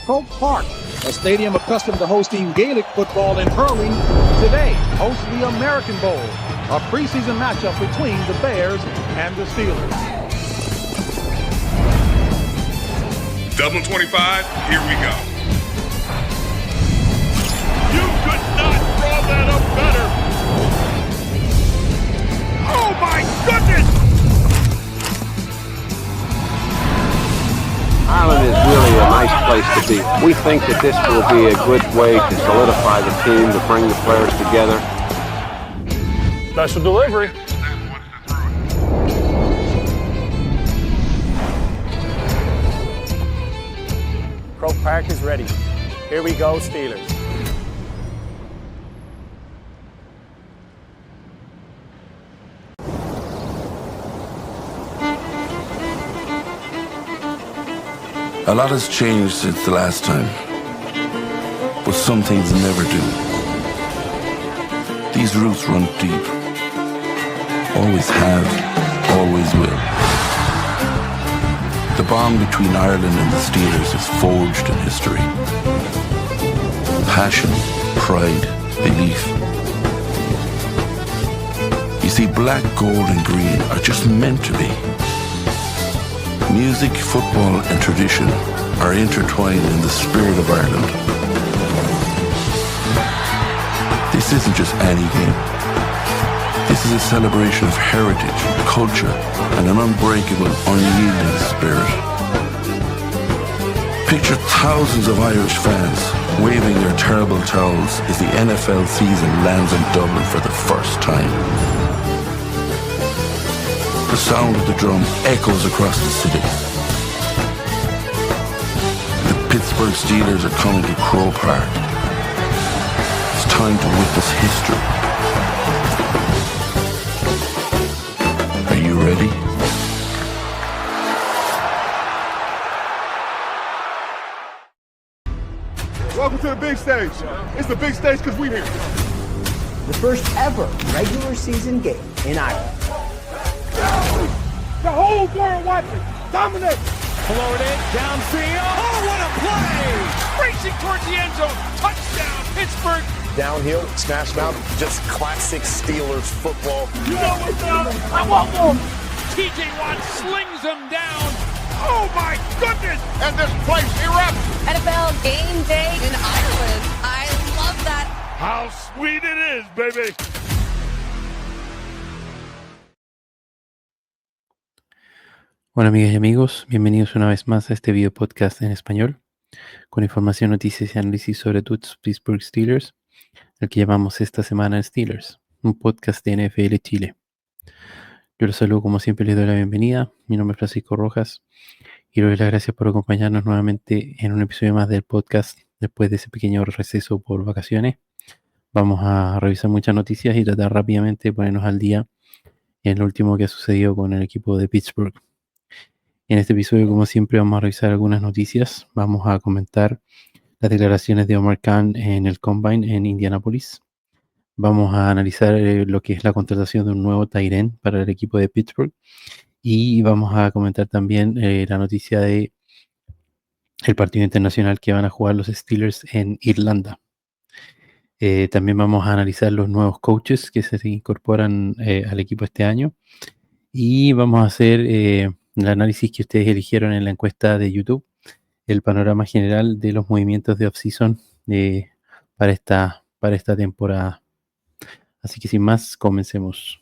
Croke Park, a stadium accustomed to hosting Gaelic football and hurling, today hosts the American Bowl, a preseason matchup between the Bears and the Steelers. Dublin 25, here we go. You could not draw that up better. Oh my goodness! Ireland is really a nice place to be. We think that this will be a good way to solidify the team, to bring the players together. Special delivery. Croke Park is ready. Here we go, Steelers. A lot has changed since the last time, but some things never do. These roots run deep. Always have, always will. The bond between Ireland and the Steelers is forged in history. Passion, pride, belief. You see, black, gold and green are just meant to be. Music, football and tradition are intertwined in the spirit of Ireland. This isn't just any game. This is a celebration of heritage, culture, and an unbreakable, unyielding spirit. Picture thousands of Irish fans waving their terrible towels as the NFL season lands in Dublin for the first time. The sound of the drum echoes across the city. The Pittsburgh Steelers are coming to Croke Park. It's time to witness history. Are you ready? Welcome to the big stage. It's the big stage because we're here. The first ever regular season game in Ireland. The whole world watching. Dominate. Float it downfield. Oh, what a play! Racing towards the end zone. Touchdown, Pittsburgh. Downhill, smash mouth. Just classic Steelers football. You know what's down? I want more. TJ Watt slings him down. Oh my goodness! And this place erupts. NFL game day in Ireland. I love that. How sweet it is, baby. Hola amigas y amigos, bienvenidos una vez más a este video podcast en español con información, noticias y análisis sobre tus Pittsburgh Steelers, el que llamamos esta semana Steelers, un podcast de NFL Chile. Yo los saludo como siempre, les doy la bienvenida. Mi nombre es Francisco Rojas y les doy las gracias por acompañarnos nuevamente en un episodio más del podcast después de ese pequeño receso por vacaciones. Vamos a revisar muchas noticias y tratar rápidamente de ponernos al día en lo último que ha sucedido con el equipo de Pittsburgh. En este episodio, como siempre, vamos a revisar algunas noticias. Vamos a comentar las declaraciones de Omar Khan en el Combine en Indianapolis. Vamos a analizar lo que es la contratación de un nuevo tight end para el equipo de Pittsburgh. Y vamos a comentar también la noticia de el partido internacional que van a jugar los Steelers en Irlanda. También vamos a analizar los nuevos coaches que se incorporan al equipo este año. Y vamos a hacer el análisis que ustedes eligieron en la encuesta de YouTube, el panorama general de los movimientos de off-season para esta temporada. Así que sin más, comencemos.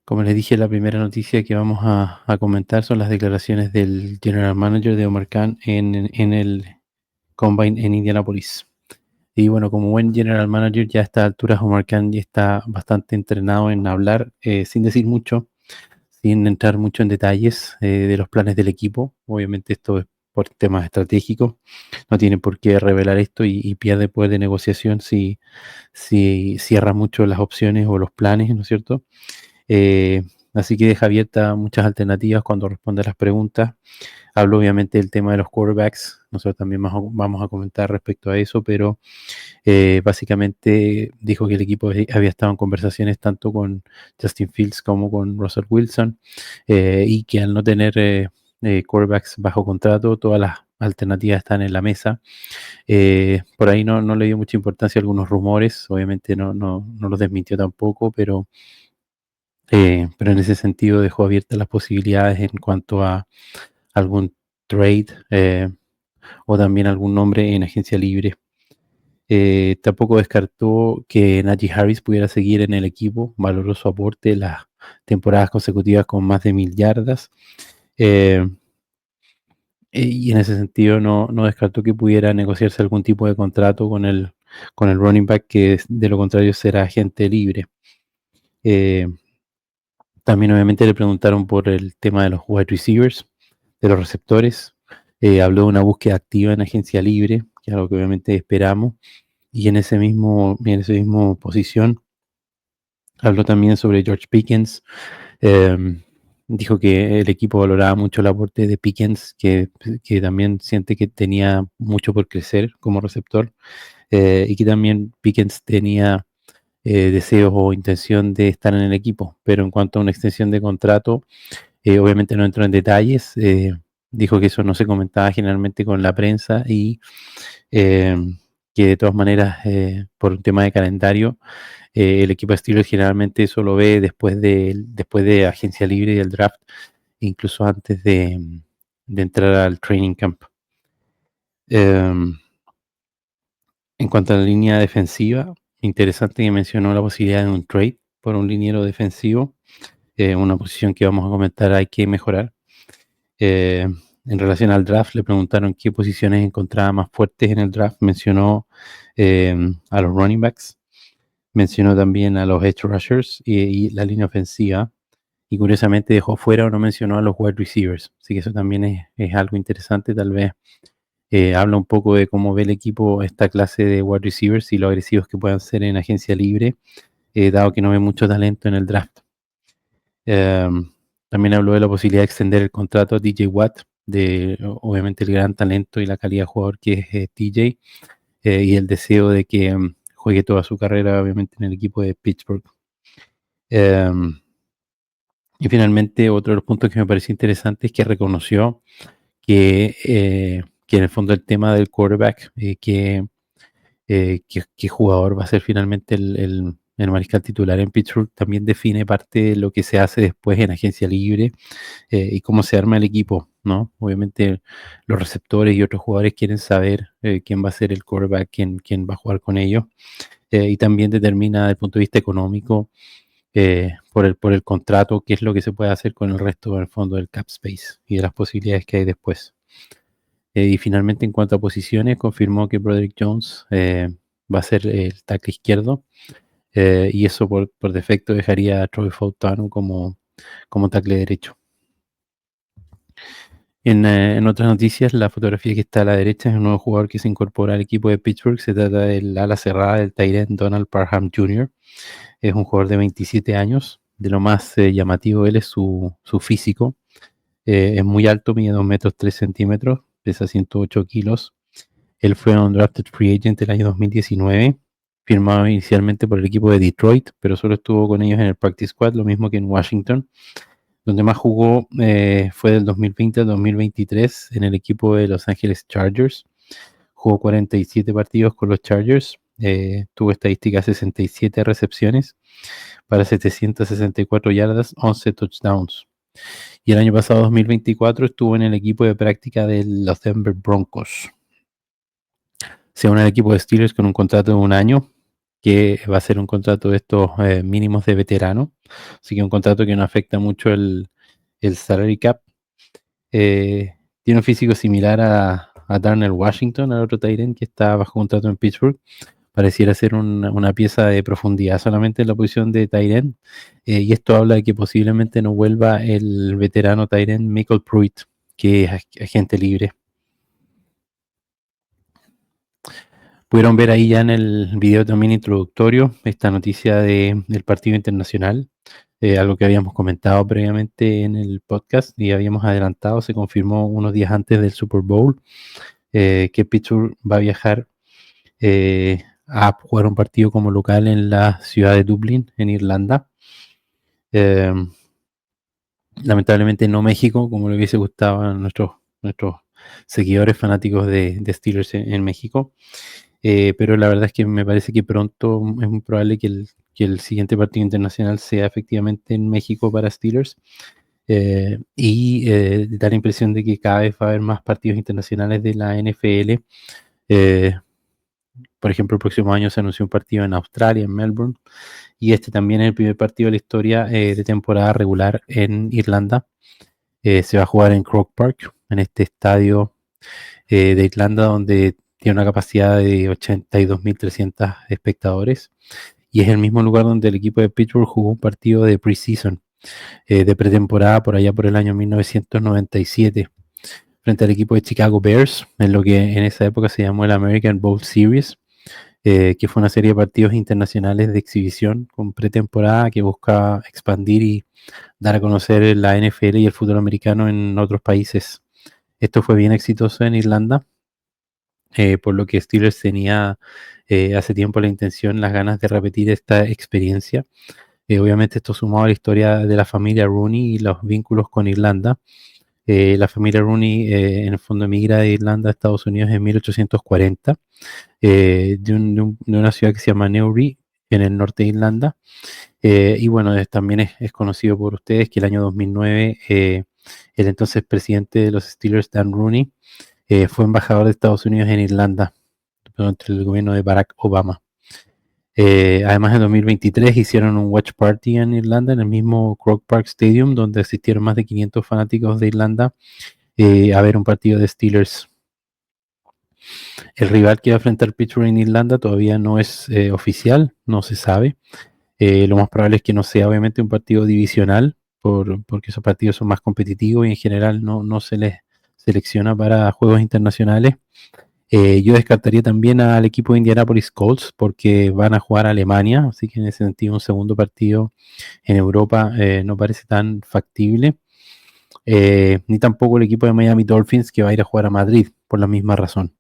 Como les dije, la primera noticia que vamos a comentar son las declaraciones del General Manager de Omar Khan en el Combine en Indianapolis. Y bueno, como buen General Manager, ya a estas alturas Omar Khan ya está bastante entrenado en hablar, sin decir mucho, sin entrar mucho en detalles de los planes del equipo. Obviamente esto es por temas estratégicos, no tiene por qué revelar esto y pierde poder de negociación si cierra mucho las opciones o los planes, ¿no es cierto? Así que deja abiertas muchas alternativas cuando responde a las preguntas. Hablo obviamente del tema de los quarterbacks, nosotros también vamos a comentar respecto a eso, pero básicamente dijo que el equipo había estado en conversaciones tanto con Justin Fields como con Russell Wilson y que al no tener quarterbacks bajo contrato, todas las alternativas están en la mesa. Por ahí no le dio mucha importancia a algunos rumores, obviamente no los desmintió tampoco, pero en ese sentido dejó abiertas las posibilidades en cuanto a algún trade o también algún nombre en agencia libre. Tampoco descartó que Najee Harris pudiera seguir en el equipo, valoró su aporte las temporadas consecutivas con más de 1000 yardas. Y en ese sentido no descartó que pudiera negociarse algún tipo de contrato con el running back, que de lo contrario será agente libre. También obviamente le preguntaron por el tema de los wide receivers, de los receptores. Habló de una búsqueda activa en agencia libre, que es algo que obviamente esperamos. Y en ese mismo posición habló también sobre George Pickens. Dijo que el equipo valoraba mucho el aporte de Pickens, que también siente que tenía mucho por crecer como receptor, y que también Pickens tenía deseos o intención de estar en el equipo. Pero en cuanto a una extensión de contrato, obviamente no entró en detalles. Dijo que eso no se comentaba generalmente con la prensa y que de todas maneras, por un tema de calendario, el equipo de Steelers generalmente eso lo ve después de agencia libre y del draft, incluso antes de entrar al training camp. En cuanto a la línea defensiva, interesante que mencionó la posibilidad de un trade por un liniero defensivo, una posición que vamos a comentar hay que mejorar. En relación al draft, le preguntaron qué posiciones encontraba más fuertes en el draft. Mencionó a los running backs, mencionó también a los edge rushers y la línea ofensiva. Y curiosamente dejó fuera o no mencionó a los wide receivers. Así que eso también es algo interesante. Tal vez habla un poco de cómo ve el equipo esta clase de wide receivers y lo agresivos que puedan ser en agencia libre, dado que no ve mucho talento en el draft. También habló de la posibilidad de extender el contrato a DJ Watt, de obviamente el gran talento y la calidad de jugador que es TJ, y el deseo de que juegue toda su carrera obviamente en el equipo de Pittsburgh. Y finalmente otro de los puntos que me pareció interesante es que reconoció que en el fondo el tema del quarterback, qué jugador va a ser finalmente el mariscal titular en Pittsburgh, también define parte de lo que se hace después en agencia libre y cómo se arma el equipo, ¿no? Obviamente los receptores y otros jugadores quieren saber quién va a ser el quarterback, quién va a jugar con ellos, y también determina desde el punto de vista económico, por el contrato, qué es lo que se puede hacer con el resto del fondo del cap space y de las posibilidades que hay después. Y finalmente, en cuanto a posiciones, confirmó que Broderick Jones va a ser el tackle izquierdo, y eso por defecto dejaría a Troy Fautanu como tackle derecho. En otras noticias, la fotografía que está a la derecha es un nuevo jugador que se incorpora al equipo de Pittsburgh. Se trata del ala cerrada del tight end Donald Parham Jr. Es un jugador de 27 años. De lo más llamativo de él es su físico. Es muy alto, mide 2 metros 3 centímetros, pesa 108 kilos. Él fue un drafted free agent el año 2019, firmado inicialmente por el equipo de Detroit, pero solo estuvo con ellos en el practice squad, lo mismo que en Washington. Donde más jugó fue del 2020 al 2023 en el equipo de Los Angeles Chargers. Jugó 47 partidos con los Chargers, tuvo estadísticas 67 recepciones para 764 yardas, 11 touchdowns. Y el año pasado, 2024, estuvo en el equipo de práctica de los Denver Broncos. Se une al equipo de Steelers con un contrato de un año, que va a ser un contrato de estos mínimos de veterano, así que un contrato que no afecta mucho el salary cap. Tiene un físico similar a Darnell Washington, al otro tight end que está bajo contrato en Pittsburgh. Pareciera ser una pieza de profundidad solamente en la posición de tight end, y esto habla de que posiblemente no vuelva el veterano tight end Michael Pruitt, que es agente libre. Pudieron ver ahí ya en el video también introductorio esta noticia del partido internacional, algo que habíamos comentado previamente en el podcast y habíamos adelantado. Se confirmó unos días antes del Super Bowl que Pittsburgh va a viajar a jugar un partido como local en la ciudad de Dublín, en Irlanda. Lamentablemente no México, como le hubiese gustado a nuestros seguidores fanáticos de Steelers en México. Pero la verdad es que me parece que pronto es muy probable que el siguiente partido internacional sea efectivamente en México para Steelers. Da la impresión de que cada vez va a haber más partidos internacionales de la NFL. Por ejemplo, el próximo año se anunció un partido en Australia, en Melbourne, y este también es el primer partido de la historia de temporada regular en Irlanda. Se va a jugar en Croke Park, en este estadio de Irlanda, donde tiene una capacidad de 82.300 espectadores, y es el mismo lugar donde el equipo de Pittsburgh jugó un partido de preseason, de pretemporada, por allá por el año 1997, frente al equipo de Chicago Bears, en lo que en esa época se llamó el American Bowl Series, que fue una serie de partidos internacionales de exhibición con pretemporada que buscaba expandir y dar a conocer la NFL y el fútbol americano en otros países. Esto fue bien exitoso en Irlanda, por lo que Steelers tenía hace tiempo la intención, las ganas de repetir esta experiencia. Obviamente esto sumado a la historia de la familia Rooney y los vínculos con Irlanda. La familia Rooney en el fondo emigra de Irlanda a Estados Unidos en 1840, de una ciudad que se llama Newry, en el norte de Irlanda. Y bueno, también es conocido por ustedes que el año 2009 el entonces presidente de los Steelers, Dan Rooney, fue embajador de Estados Unidos en Irlanda durante el gobierno de Barack Obama. Además, en 2023 hicieron un watch party en Irlanda, en el mismo Croke Park Stadium, donde asistieron más de 500 fanáticos de Irlanda a ver un partido de Steelers. El rival que va a enfrentar Pittsburgh en Irlanda todavía no es oficial, no se sabe. Lo más probable es que no sea obviamente un partido divisional, porque esos partidos son más competitivos y en general no se les selecciona para juegos internacionales. Yo descartaría también al equipo de Indianapolis Colts porque van a jugar a Alemania, así que en ese sentido un segundo partido en Europa no parece tan factible. Ni tampoco el equipo de Miami Dolphins, que va a ir a jugar a Madrid por la misma razón.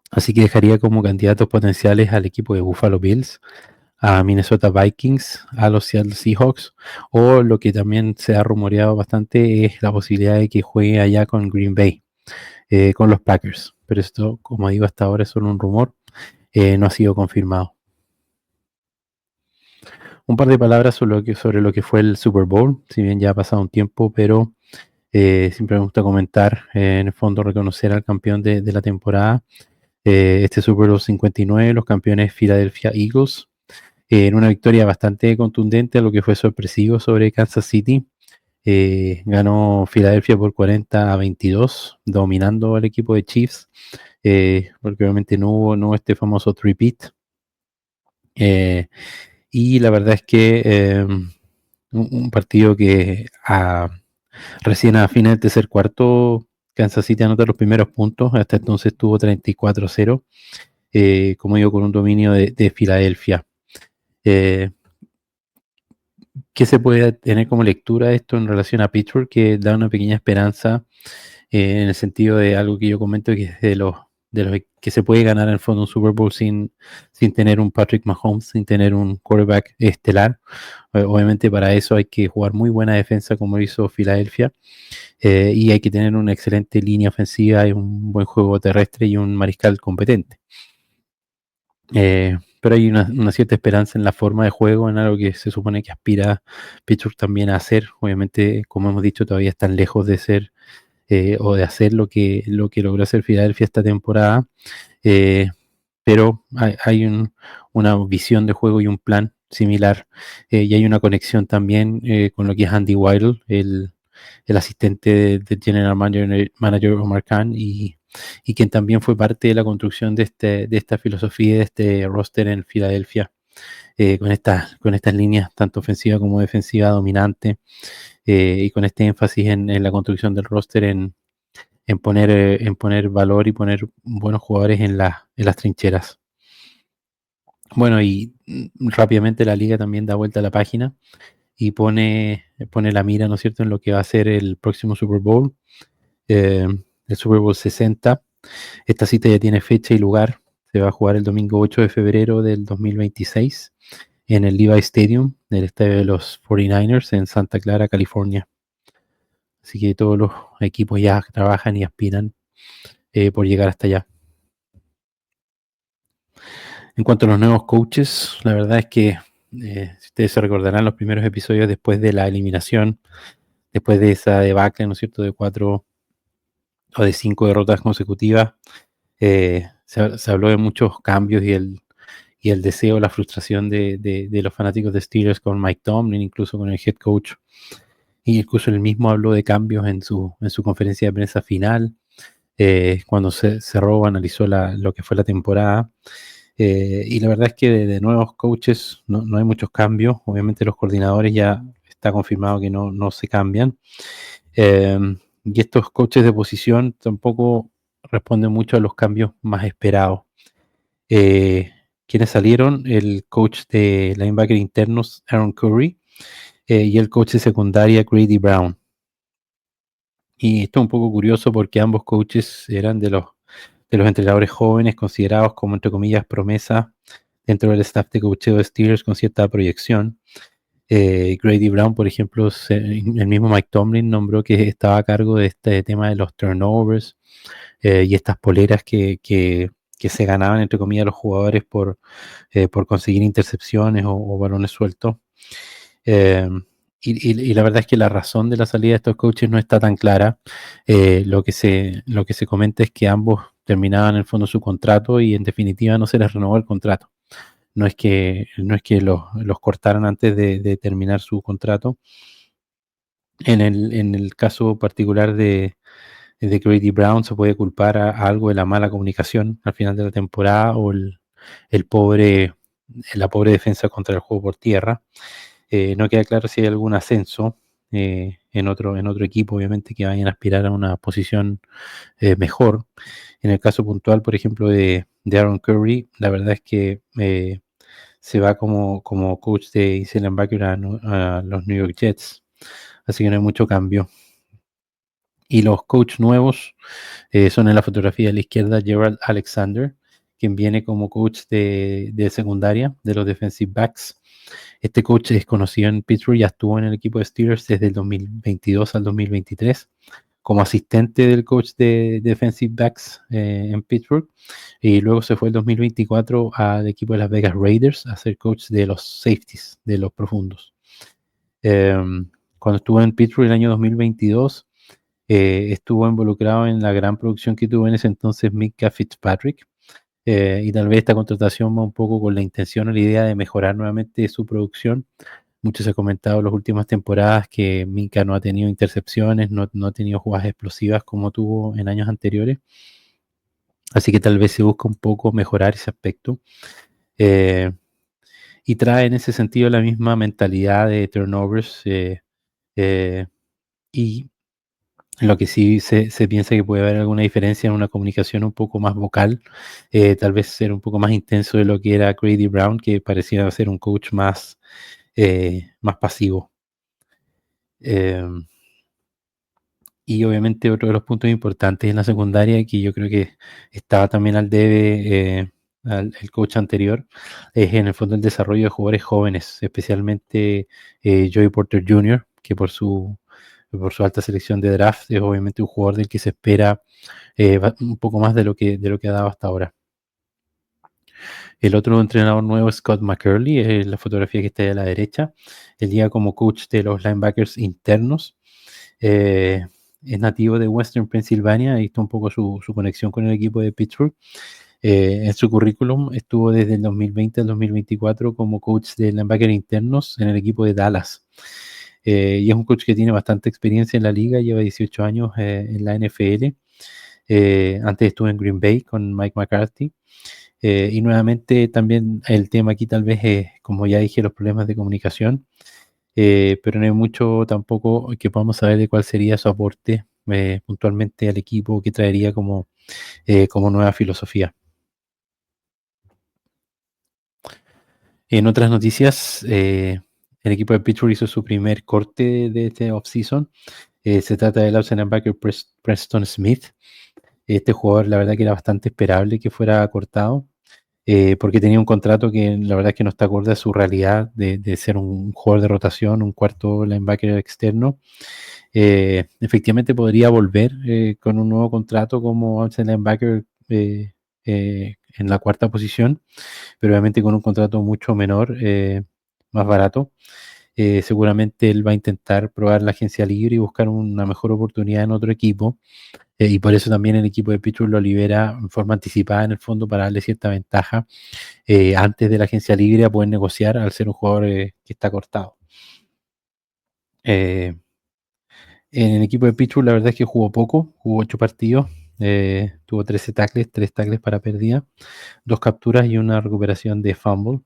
Así que dejaría como candidatos potenciales al equipo de Buffalo Bills, a Minnesota Vikings, a los Seattle Seahawks, o lo que también se ha rumoreado bastante es la posibilidad de que juegue allá con Green Bay, con los Packers. Pero esto, como digo, hasta ahora es solo un rumor, no ha sido confirmado. Un par de palabras sobre lo que fue el Super Bowl, si bien ya ha pasado un tiempo, pero siempre me gusta comentar, en el fondo reconocer al campeón de la temporada. Este Super Bowl 59, los campeones Philadelphia Eagles, en una victoria bastante contundente, lo que fue sorpresivo sobre Kansas City. Ganó Filadelfia por 40-22, dominando al equipo de Chiefs, porque obviamente no hubo este famoso three-peat. Y la verdad es que un partido que recién a fines del tercer cuarto, Kansas City anota los primeros puntos, hasta entonces tuvo 34-0, como digo, con un dominio de Filadelfia. ¿Qué se puede tener como lectura de esto en relación a Pittsburgh? Que da una pequeña esperanza en el sentido de algo que yo comento, que es de los que se puede ganar en el fondo un Super Bowl sin tener un Patrick Mahomes, sin tener un quarterback estelar. Obviamente para eso hay que jugar muy buena defensa como hizo Filadelfia, y hay que tener una excelente línea ofensiva y un buen juego terrestre y un mariscal competente. Pero hay una cierta esperanza en la forma de juego, en algo que se supone que aspira Pittsburgh también a hacer. Obviamente, como hemos dicho, todavía están lejos de ser o de hacer lo que logró hacer Philadelphia esta temporada, pero hay una visión de juego y un plan similar, y hay una conexión también con lo que es Andy Weidl, el asistente del General Manager Omar Khan, y quien también fue parte de la construcción de esta filosofía, de este roster en Filadelfia, con estas líneas tanto ofensiva como defensiva dominante, y con este énfasis en la construcción del roster, en poner valor y poner buenos jugadores en las trincheras. Bueno, y rápidamente la liga también da vuelta a la página y pone la mira, ¿no es cierto?, en lo que va a ser el próximo Super Bowl, el Super Bowl 60. Esta cita ya tiene fecha y lugar. Se va a jugar el domingo 8 de febrero del 2026 en el Levi Stadium, del estadio de los 49ers en Santa Clara, California. Así que todos los equipos ya trabajan y aspiran por llegar hasta allá. En cuanto a los nuevos coaches, la verdad es que si ustedes se recordarán los primeros episodios después de la eliminación, después de esa debacle, ¿no es cierto?, de 4 o de 5 derrotas consecutivas, se habló de muchos cambios y el deseo, la frustración de los fanáticos de Steelers con Mike Tomlin, incluso con el head coach. Y incluso él mismo habló de cambios en su conferencia de prensa final, cuando cerró o analizó lo que fue la temporada. Y la verdad es que de nuevos coaches no hay muchos cambios. Obviamente los coordinadores ya está confirmado que no se cambian. Y estos coaches de posición tampoco responden mucho a los cambios más esperados. Quienes salieron, el coach de linebacker internos Aaron Curry y el coach de secundaria Grady Brown. Y esto es un poco curioso porque ambos coaches eran de los entrenadores jóvenes considerados como, entre comillas, promesas dentro del staff de coacheo de Steelers con cierta proyección. Grady Brown, por ejemplo, el mismo Mike Tomlin nombró que estaba a cargo de este tema de los turnovers y estas poleras que se ganaban, entre comillas, los jugadores por conseguir intercepciones o balones sueltos. Y la verdad es que la razón de la salida de estos coaches no está tan clara. Lo que se comenta es que ambos terminaban en el fondo su contrato y en definitiva no se les renovó el contrato. No es que los cortaran antes de terminar su contrato. En el caso particular de Grady Brown se puede culpar a algo de la mala comunicación al final de la temporada o la pobre defensa contra el juego por tierra. No queda claro si hay algún ascenso en otro equipo, obviamente, que vayan a aspirar a una posición mejor. En el caso puntual, por ejemplo, de Aaron Curry, la verdad es que se va como coach de inside linebacker a los New York Jets, así que no hay mucho cambio. Y los coaches nuevos son en la fotografía de la izquierda Gerald Alexander, quien viene como coach de secundaria de los defensive backs. Este coach es conocido en Pittsburgh, ya estuvo en el equipo de Steelers desde el 2022 al 2023 como asistente del coach de defensive backs en Pittsburgh, y luego se fue el 2024 al equipo de Las Vegas Raiders a ser coach de los safeties, de los profundos. Cuando estuvo en Pittsburgh el año 2022, estuvo involucrado en la gran producción que tuvo en ese entonces Minkah Fitzpatrick, y tal vez esta contratación va un poco con la intención o la idea de mejorar nuevamente su producción. Muchos han comentado en las últimas temporadas que Minkah no ha tenido intercepciones, no ha tenido jugadas explosivas como tuvo en años anteriores. Así que tal vez se busca un poco mejorar ese aspecto. Y trae en ese sentido la misma mentalidad de turnovers. Y lo que sí se piensa que puede haber alguna diferencia en una comunicación un poco más vocal. Tal vez ser un poco más intenso de lo que era Grady Brown, que parecía ser un coach más pasivo. Y obviamente otro de los puntos importantes en la secundaria, que yo creo que estaba también al debe el coach anterior, es en el fondo el desarrollo de jugadores jóvenes, especialmente Joey Porter Jr., que por su alta selección de draft es obviamente un jugador del que se espera un poco más de lo que ha dado hasta ahora. El otro entrenador nuevo es Scott McCurley, es la fotografía que está a la derecha. Él llega como coach de los linebackers internos. Es nativo de Western Pennsylvania, ahí está un poco su conexión con el equipo de Pittsburgh. En su currículum estuvo desde el 2020 al 2024 como coach de linebackers internos en el equipo de Dallas. Y es un coach que tiene bastante experiencia en la liga, lleva 18 años en la NFL. Antes estuvo en Green Bay con Mike McCarthy. Y nuevamente también el tema aquí tal vez es, como ya dije, los problemas de comunicación, pero no hay mucho tampoco que podamos saber de cuál sería su aporte puntualmente al equipo, que traería como nueva filosofía. En otras noticias, el equipo de Pittsburgh hizo su primer corte de este offseason. Se trata del outside linebacker Preston Smith. Este jugador, la verdad que era bastante esperable que fuera cortado. porque tenía un contrato que la verdad es que no está acorde a su realidad de ser un jugador de rotación, un cuarto linebacker externo. Efectivamente podría volver con un nuevo contrato como outside linebacker en la cuarta posición, pero obviamente con un contrato mucho menor, más barato. Seguramente él va a intentar probar la agencia libre y buscar una mejor oportunidad en otro equipo, y por eso también el equipo de Pittsburgh lo libera en forma anticipada en el fondo para darle cierta ventaja antes de la agencia libre a poder negociar al ser un jugador que está cortado. En el equipo de Pittsburgh la verdad es que jugó poco, jugó 8 partidos, tuvo 13 tackles, 3 tackles para pérdida, 2 capturas y una recuperación de fumble.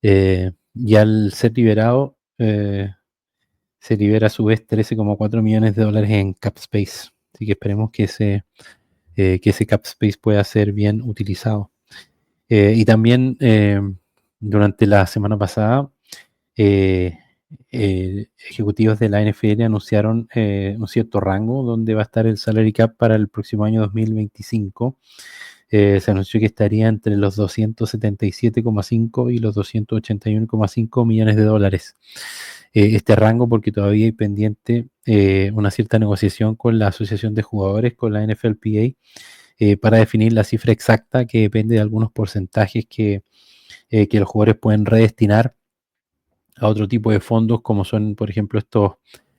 Y al ser liberado, se libera a su vez $13,4 millones en cap space. Así que esperemos que ese cap space pueda ser bien utilizado. Y también durante la semana pasada, ejecutivos de la NFL anunciaron un cierto rango donde va a estar el salary cap para el próximo año 2025. Se anunció que estaría entre los 277,5 y los 281,5 millones de dólares. Este rango porque todavía hay pendiente una cierta negociación con la Asociación de Jugadores, con la NFLPA, para definir la cifra exacta que depende de algunos porcentajes que los jugadores pueden redestinar a otro tipo de fondos, como son, por ejemplo,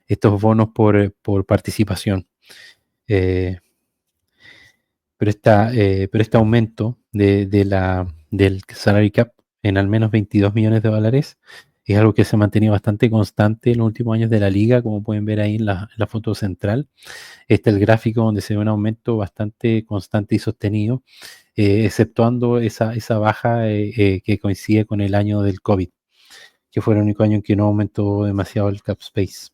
estos bonos por participación. Pero este aumento del salary cap en al menos 22 millones de dólares es algo que se ha mantenido bastante constante en los últimos años de la liga, como pueden ver ahí en la foto central. Este es el gráfico donde se ve un aumento bastante constante y sostenido, exceptuando esa baja que coincide con el año del COVID, que fue el único año en que no aumentó demasiado el cap space.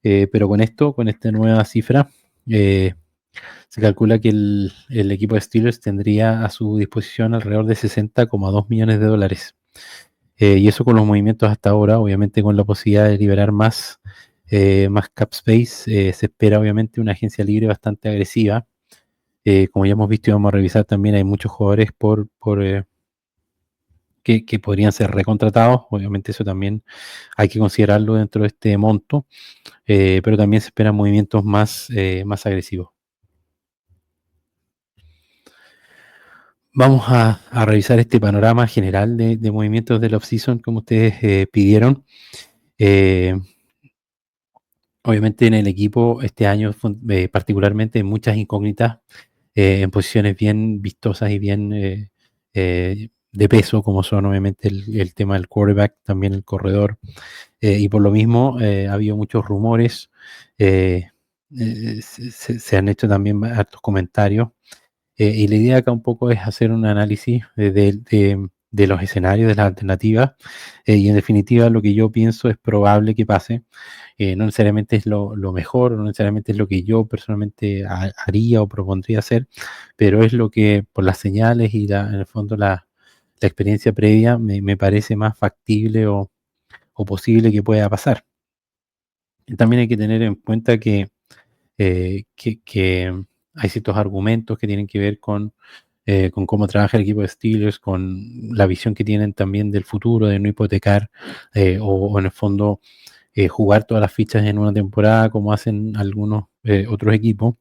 Pero con esta nueva cifra, se calcula que el equipo de Steelers tendría a su disposición alrededor de 60,2 millones de dólares. Y eso con los movimientos hasta ahora, obviamente con la posibilidad de liberar más cap space, se espera obviamente una agencia libre bastante agresiva. Como ya hemos visto y vamos a revisar también, hay muchos jugadores que podrían ser recontratados. Obviamente eso también hay que considerarlo dentro de este monto, pero también se esperan movimientos más agresivos. Vamos a revisar este panorama general de movimientos de la offseason como ustedes pidieron. Obviamente en el equipo este año particularmente hay muchas incógnitas en posiciones bien vistosas y bien de peso, como son obviamente el tema del quarterback, también el corredor, y por lo mismo ha habido muchos rumores, se han hecho también hartos comentarios. Y la idea acá un poco es hacer un análisis de los escenarios, de las alternativas, y en definitiva lo que yo pienso es probable que pase. No necesariamente es lo mejor, no necesariamente es lo que yo personalmente haría o propondría hacer, pero es lo que por las señales y en el fondo la experiencia previa me parece más factible o posible que pueda pasar. Y también hay que tener en cuenta que hay ciertos argumentos que tienen que ver con cómo trabaja el equipo de Steelers, con la visión que tienen también del futuro, de no hipotecar o en el fondo jugar todas las fichas en una temporada como hacen algunos otros equipos,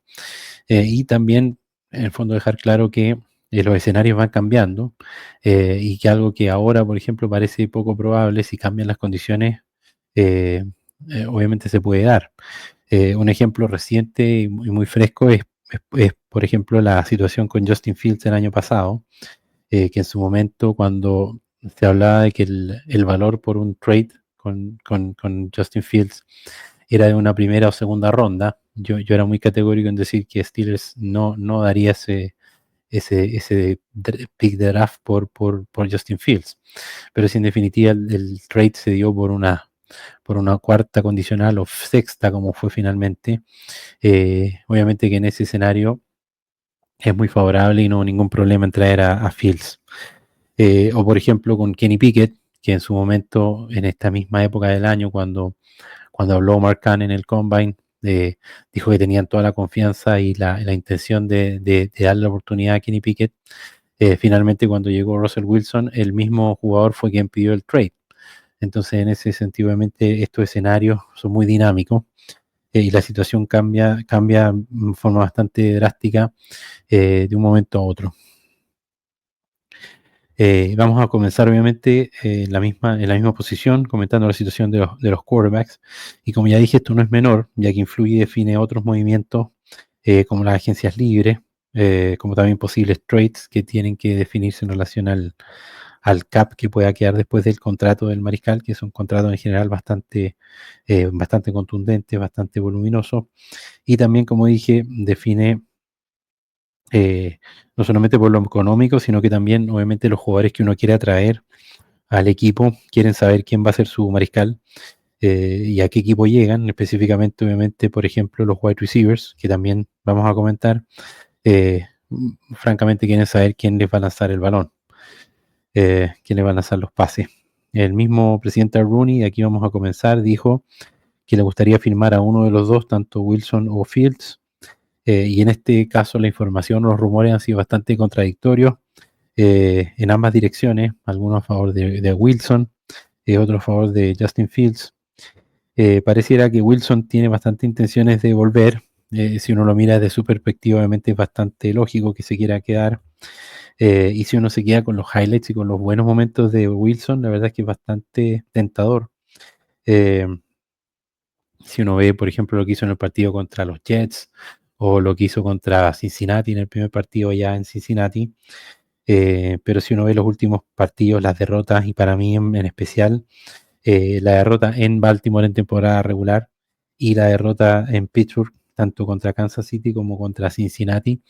y también en el fondo dejar claro que los escenarios van cambiando y que algo que ahora, por ejemplo, parece poco probable, si cambian las condiciones, obviamente se puede dar. Un ejemplo reciente y muy fresco es, por ejemplo, la situación con Justin Fields el año pasado, que en su momento cuando se hablaba de que el valor por un trade con Justin Fields era de una primera o segunda ronda, yo era muy categórico en decir que Steelers no daría ese pick de draft por Justin Fields, pero si en definitiva el trade se dio por una cuarta condicional o sexta como fue finalmente, obviamente que en ese escenario es muy favorable y no ningún problema en traer a Fields. O por ejemplo con Kenny Pickett, que en su momento, en esta misma época del año, cuando habló Mark Kahn en el Combine, dijo que tenían toda la confianza y la intención de darle la oportunidad a Kenny Pickett. Finalmente, cuando llegó Russell Wilson, el mismo jugador fue quien pidió el trade. Entonces, en ese sentido, obviamente, estos escenarios son muy dinámicos y la situación cambia en forma bastante drástica de un momento a otro. Vamos a comenzar, obviamente, en la misma posición, comentando la situación de los quarterbacks. Y como ya dije, esto no es menor, ya que influye y define otros movimientos, como las agencias libres, como también posibles trades que tienen que definirse en relación al cap que pueda quedar después del contrato del mariscal, que es un contrato en general bastante contundente, bastante voluminoso. Y también, como dije, define no solamente por lo económico, sino que también, obviamente, los jugadores que uno quiere atraer al equipo quieren saber quién va a ser su mariscal y a qué equipo llegan, específicamente, obviamente, por ejemplo, los wide receivers, que también vamos a comentar. Francamente, quieren saber quién les va a lanzar el balón, quién les va a lanzar los pases. El mismo presidente Rooney, aquí vamos a comenzar, dijo que le gustaría firmar a uno de los dos, tanto Wilson o Fields. Y en este caso la información, los rumores han sido bastante contradictorios en ambas direcciones, algunos a favor de Wilson, otros a favor de Justin Fields. Pareciera que Wilson tiene bastantes intenciones de volver. Si uno lo mira desde su perspectiva, obviamente es bastante lógico que se quiera quedar. Y si uno se queda con los highlights y con los buenos momentos de Wilson, la verdad es que es bastante tentador. Si uno ve, por ejemplo, lo que hizo en el partido contra los Jets, o lo que hizo contra Cincinnati en el primer partido ya en Cincinnati. Pero si uno ve los últimos partidos, las derrotas, y para mí en especial la derrota en Baltimore en temporada regular y la derrota en Pittsburgh, tanto contra Kansas City como contra Cincinnati,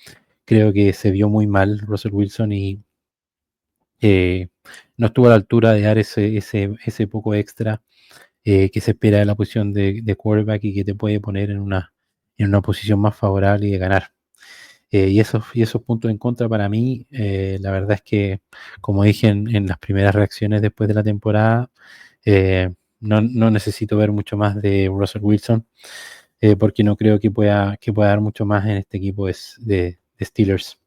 creo que se vio muy mal Russell Wilson y no estuvo a la altura de dar ese poco extra que se espera de la posición de quarterback y que te puede poner en una posición más favorable y de ganar. Y esos puntos en contra para mí, la verdad es que, como dije en las primeras reacciones después de la temporada, no necesito ver mucho más de Russell Wilson, porque no creo que pueda dar mucho más en este equipo de Steelers.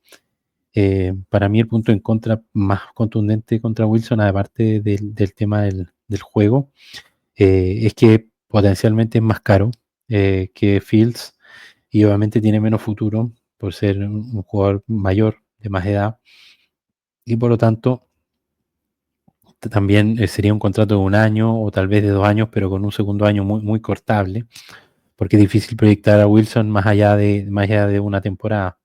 Para mí el punto en contra más contundente contra Wilson, aparte del tema del juego, es que potencialmente es más caro que Fields y obviamente tiene menos futuro por ser un jugador mayor, de más edad, y por lo tanto también sería un contrato de 1 año o tal vez de 2 años, pero con un segundo año muy, muy cortable, porque es difícil proyectar a Wilson más allá de una temporada,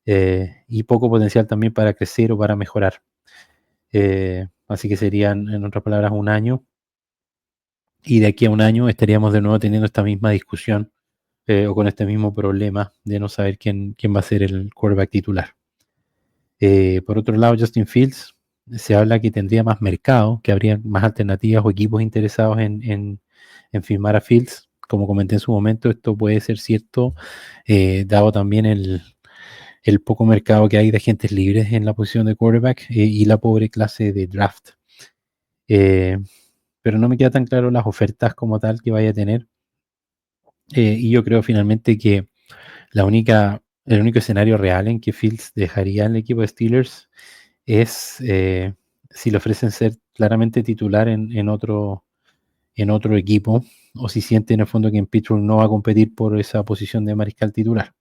y poco potencial también para crecer o para mejorar. Así que serían, en otras palabras, 1 año, y de aquí a 1 año estaríamos de nuevo teniendo esta misma discusión o con este mismo problema de no saber quién va a ser el quarterback titular. Por otro lado, Justin Fields, se habla que tendría más mercado, que habría más alternativas o equipos interesados en firmar a Fields. Como comenté en su momento, esto puede ser cierto, dado también el poco mercado que hay de agentes libres en la posición de quarterback y la pobre clase de draft. Pero no me queda tan claro las ofertas como tal que vaya a tener. Y yo creo finalmente que el único escenario real en que Fields dejaría el equipo de Steelers es si le ofrecen ser claramente titular en otro equipo, o si siente en el fondo que en Pittsburgh no va a competir por esa posición de mariscal titular.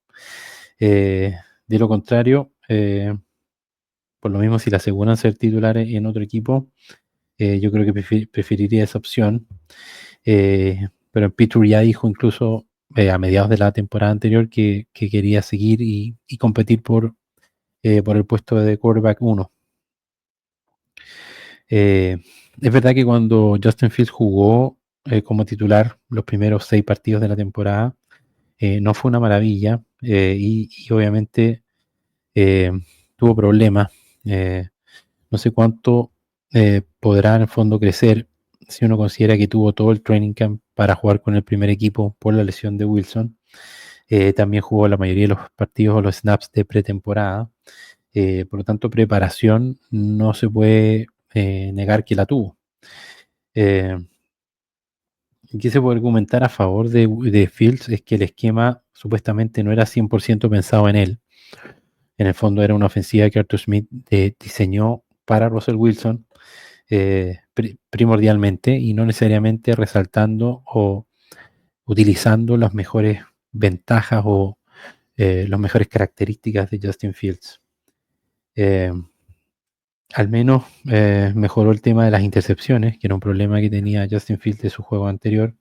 De lo contrario, por lo mismo, si le aseguran ser titular en otro equipo, yo creo que preferiría esa opción. Pero en Pittsburgh ya dijo incluso a mediados de la temporada anterior que quería seguir y competir por el puesto de quarterback 1. Es verdad que cuando Justin Fields jugó como titular los primeros 6 partidos de la temporada, no fue una maravilla y obviamente tuvo problemas. No sé cuánto podrá en el fondo crecer si uno considera que tuvo todo el training camp para jugar con el primer equipo por la lesión de Wilson. También jugó la mayoría de los partidos o los snaps de pretemporada. Por lo tanto, preparación no se puede negar que la tuvo. ¿Qué se puede argumentar a favor de Fields? Es que el esquema supuestamente no era 100% pensado en él. En el fondo era una ofensiva que Arthur Smith diseñó para Russell Wilson primordialmente, y no necesariamente resaltando o utilizando las mejores ventajas o las mejores características de Justin Fields. Al menos mejoró el tema de las intercepciones, que era un problema que tenía Justin Fields de su juego anterior,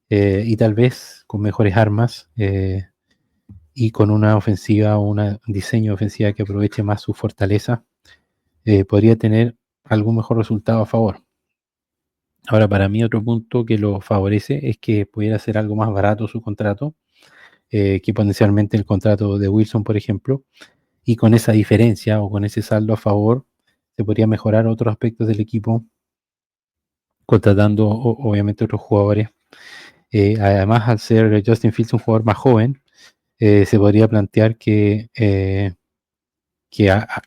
y tal vez con mejores armas y con una ofensiva o un diseño de ofensiva que aproveche más su fortaleza, podría tener algún mejor resultado a favor. Ahora, para mí otro punto que lo favorece es que pudiera ser algo más barato su contrato que potencialmente el contrato de Wilson, por ejemplo, y con esa diferencia o con ese saldo a favor se podría mejorar otros aspectos del equipo contratando obviamente otros jugadores. Además, al ser Justin Fields un jugador más joven, se podría plantear que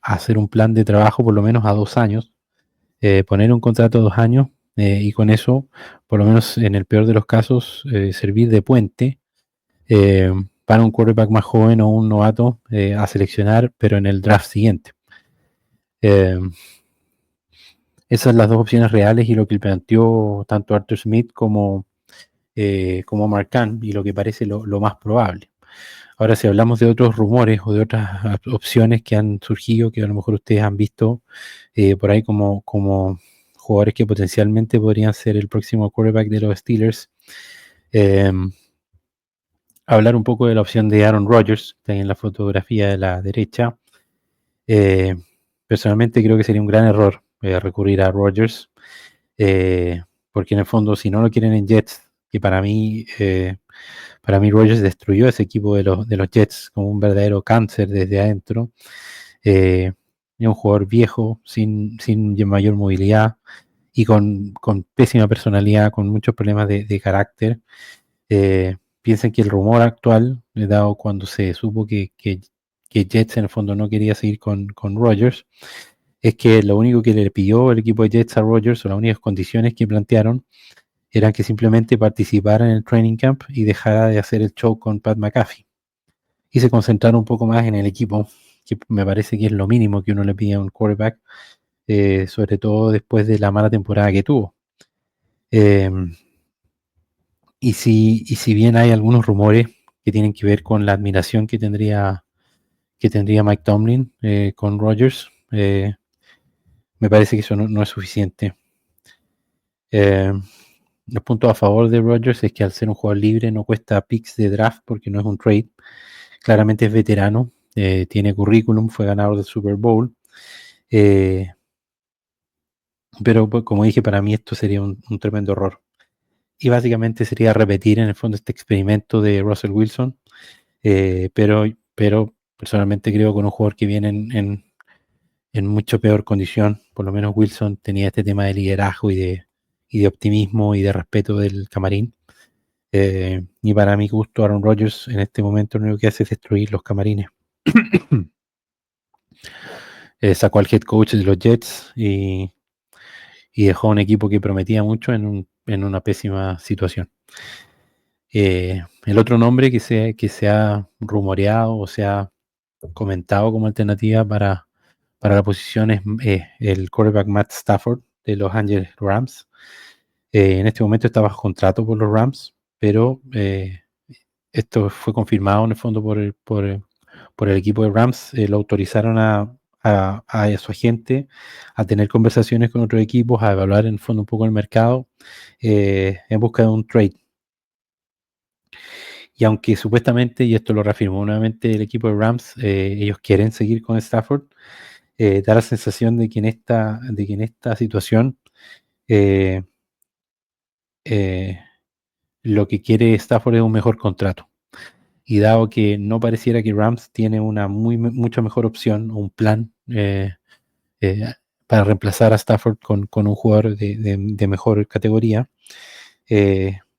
hacer un plan de trabajo por lo menos a 2 años, poner un contrato de 2 años y con eso, por lo menos en el peor de los casos, servir de puente para un quarterback más joven o un novato a seleccionar, pero en el draft siguiente. Esas son las dos opciones reales y lo que planteó tanto Arthur Smith como Mark Kahn, y lo que parece lo más probable. Ahora, si hablamos de otros rumores o de otras opciones que han surgido, que a lo mejor ustedes han visto por ahí como jugadores que potencialmente podrían ser el próximo quarterback de los Steelers, hablar un poco de la opción de Aaron Rodgers, que está en la fotografía de la derecha. Personalmente creo que sería un gran error recurrir a Rodgers, porque en el fondo, si no lo quieren en Jets, que para mí Rodgers destruyó ese equipo de los Jets como un verdadero cáncer desde adentro. Es un jugador viejo, sin mayor movilidad y con pésima personalidad, con muchos problemas de carácter. Piensen que el rumor actual, dado cuando se supo que Jets en el fondo no quería seguir con Rodgers, es que lo único que le pidió el equipo de Jets a Rodgers, o las únicas condiciones que plantearon, eran que simplemente participara en el training camp y dejara de hacer el show con Pat McAfee. Y se concentraron un poco más en el equipo, que me parece que es lo mínimo que uno le pide a un quarterback, sobre todo después de la mala temporada que tuvo. Y si bien hay algunos rumores que tienen que ver con la admiración que tendría Mike Tomlin con Rodgers, me parece que eso no es suficiente. Los puntos a favor de Rodgers es que al ser un jugador libre no cuesta picks de draft porque no es un trade. Claramente es veterano, tiene currículum, fue ganador del Super Bowl. Pero pues, como dije, para mí esto sería un tremendo error. Y básicamente sería repetir en el fondo este experimento de Russell Wilson. Pero personalmente creo que con un jugador que viene en mucho peor condición. Por lo menos Wilson tenía este tema de liderazgo y de optimismo y de respeto del camarín. Y para mi gusto, Aaron Rodgers en este momento lo único que hace es destruir los camarines. Sacó al head coach de los Jets y dejó a un equipo que prometía mucho en una pésima situación. El otro nombre que se ha rumoreado o se ha comentado como alternativa para la posición es el quarterback Matt Stafford de Los Angeles Rams. En este momento está bajo contrato por los Rams, pero esto fue confirmado en el fondo por el equipo de Rams. Lo autorizaron a su agente a tener conversaciones con otros equipos, a evaluar en el fondo un poco el mercado en busca de un trade. Y aunque supuestamente, y esto lo reafirmó nuevamente el equipo de Rams, ellos quieren seguir con Stafford, da la sensación de que en esta situación lo que quiere Stafford es un mejor contrato. Y dado que no pareciera que Rams tiene una mucho mejor opción, un plan para reemplazar a Stafford con un jugador de mejor categoría,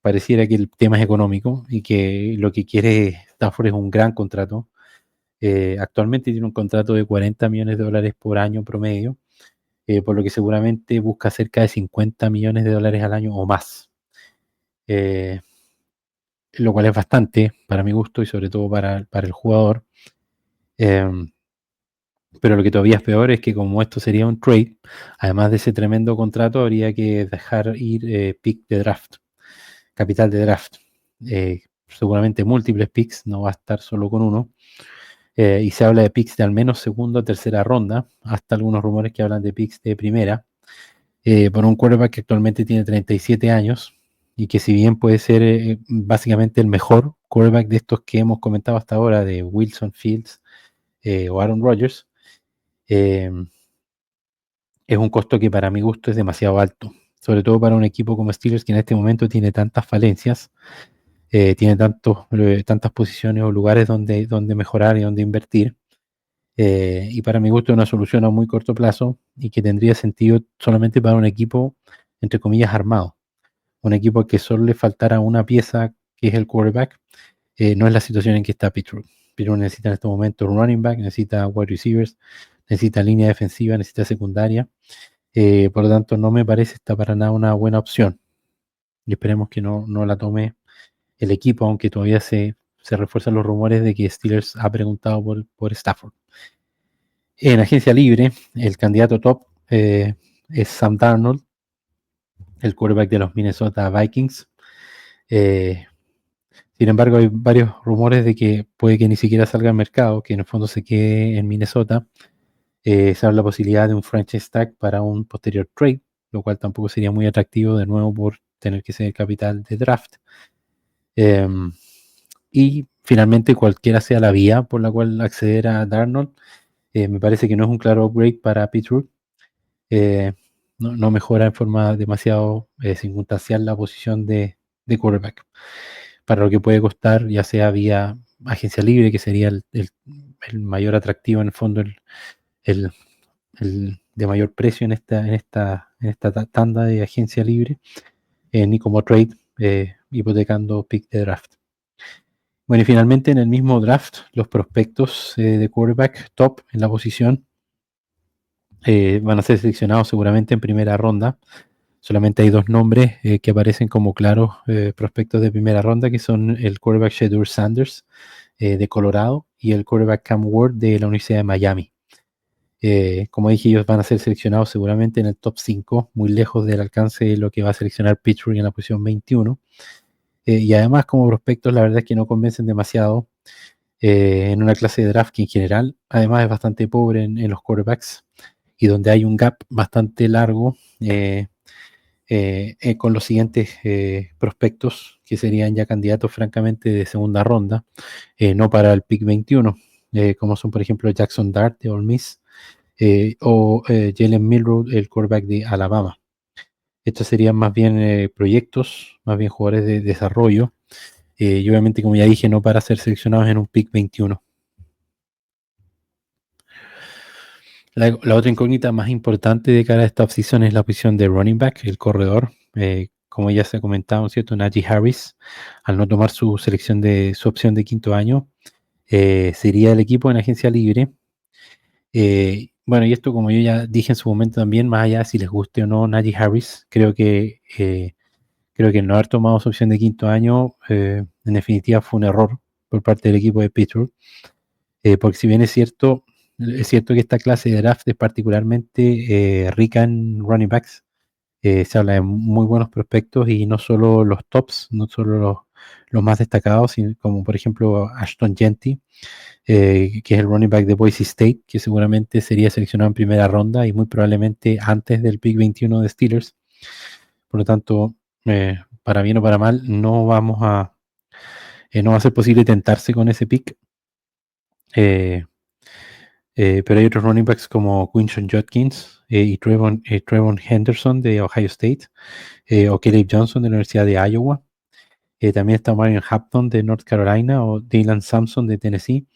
pareciera que el tema es económico y que lo que quiere Stafford es un gran contrato. Actualmente tiene un contrato de $40 millones por año promedio, por lo que seguramente busca cerca de $50 millones al año o más. Lo cual es bastante para mi gusto y sobre todo para el jugador. Pero lo que todavía es peor es que como esto sería un trade, además de ese tremendo contrato, habría que dejar ir pick de draft, capital de draft. Seguramente múltiples picks, no va a estar solo con uno. Y se habla de picks de al menos segunda o tercera ronda, hasta algunos rumores que hablan de picks de primera, por un quarterback que actualmente tiene 37 años y que si bien puede ser básicamente el mejor quarterback de estos que hemos comentado hasta ahora, de Wilson, Fields o Aaron Rodgers, es un costo que para mi gusto es demasiado alto, sobre todo para un equipo como Steelers que en este momento tiene tantas falencias, tiene tantas posiciones o lugares donde mejorar y donde invertir. Y para mi gusto es una solución a muy corto plazo y que tendría sentido solamente para un equipo, entre comillas, armado. Un equipo que solo le faltara una pieza, que es el quarterback. No es la situación en que está Pittsburgh. Pittsburgh necesita en este momento un running back, necesita wide receivers, necesita línea defensiva, necesita secundaria. Por lo tanto, no me parece esta para nada una buena opción. Y esperemos que no la tome el equipo, aunque todavía se refuerzan los rumores de que Steelers ha preguntado por Stafford. En agencia libre, el candidato top es Sam Darnold, el quarterback de los Minnesota Vikings. Sin embargo, hay varios rumores de que puede que ni siquiera salga al mercado, que en el fondo se quede en Minnesota. Se habla la posibilidad de un franchise tag para un posterior trade, lo cual tampoco sería muy atractivo de nuevo por tener que ser capital de draft. Y finalmente, cualquiera sea la vía por la cual acceder a Darnold, me parece que no es un claro upgrade para Pittsburgh. No mejora en forma demasiado circunstancial la posición de quarterback. Para lo que puede costar, ya sea vía agencia libre, que sería el mayor atractivo en el fondo, el de mayor precio en esta tanda de agencia libre, ni como trade, hipotecando pick de draft. Bueno, y finalmente en el mismo draft, los prospectos de quarterback top en la posición van a ser seleccionados seguramente en primera ronda. Solamente hay dos nombres que aparecen como claros prospectos de primera ronda, que son el quarterback Shedeur Sanders de Colorado y el quarterback Cam Ward de la Universidad de Miami. Como dije, ellos van a ser seleccionados seguramente en el top 5, muy lejos del alcance de lo que va a seleccionar Pittsburgh en la posición 21. Y además, como prospectos, la verdad es que no convencen demasiado en una clase de draft que en general, además, es bastante pobre en los quarterbacks y donde hay un gap bastante largo con los siguientes prospectos que serían ya candidatos francamente de segunda ronda, no para el pick 21, como son por ejemplo Jackson Dart de Ole Miss o Jalen Milroe, el quarterback de Alabama. Estos serían más bien proyectos, más bien jugadores de desarrollo, y obviamente, como ya dije, no para ser seleccionados en un pick 21. La otra incógnita más importante de cara a esta offseason es la posición de running back, el corredor. Como ya se ha comentado, ¿cierto? Najee Harris, al no tomar su opción de quinto año, sería el equipo en agencia libre. Bueno, y esto, como yo ya dije en su momento también, más allá de si les guste o no Najee Harris, creo que el no haber tomado su opción de quinto año, en definitiva, fue un error por parte del equipo de Pittsburgh. Porque si bien es cierto que esta clase de draft es particularmente rica en running backs. Se habla de muy buenos prospectos y no solo los tops, no solo los más destacados, sino como por ejemplo Ashton Jeanty, que es el running back de Boise State, que seguramente sería seleccionado en primera ronda y muy probablemente antes del pick 21 de Steelers. Por lo tanto, para bien o para mal, no va a ser posible tentarse con ese pick. Pero hay otros running backs como Quinshon Judkins y Trevon Henderson de Ohio State, o Caleb Johnson de la Universidad de Iowa. También está Marion Hampton de North Carolina o Dylan Sampson de Tennessee.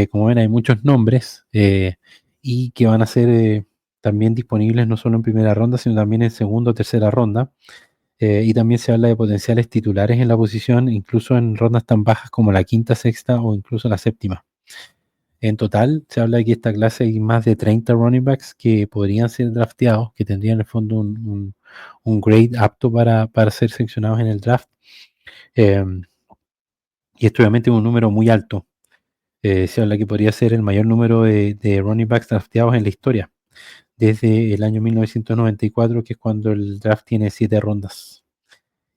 Como ven, hay muchos nombres y que van a ser también disponibles no solo en primera ronda, sino también en segunda o tercera ronda. Y también se habla de potenciales titulares en la posición, incluso en rondas tan bajas como la quinta, sexta o incluso la séptima. En total, se habla de que esta clase hay más de 30 running backs que podrían ser drafteados, que tendrían en el fondo un grade apto para ser seleccionados en el draft. Y esto obviamente es un número muy alto. Se habla que podría ser el mayor número de running backs drafteados en la historia, desde el año 1994, que es cuando el draft tiene 7 rondas.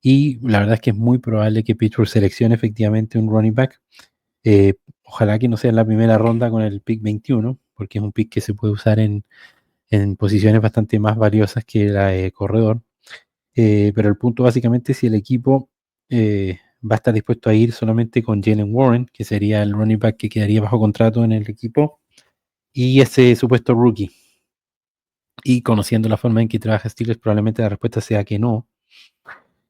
Y la verdad es que es muy probable que Pittsburgh seleccione efectivamente un running back. Ojalá que no sea en la primera ronda con el pick 21, porque es un pick que se puede usar en posiciones bastante más valiosas que la de corredor. Pero el punto básicamente es si el equipo va a estar dispuesto a ir solamente con Jalen Warren, que sería el running back que quedaría bajo contrato en el equipo, y ese supuesto rookie. Y conociendo la forma en que trabaja Steelers, probablemente la respuesta sea que no.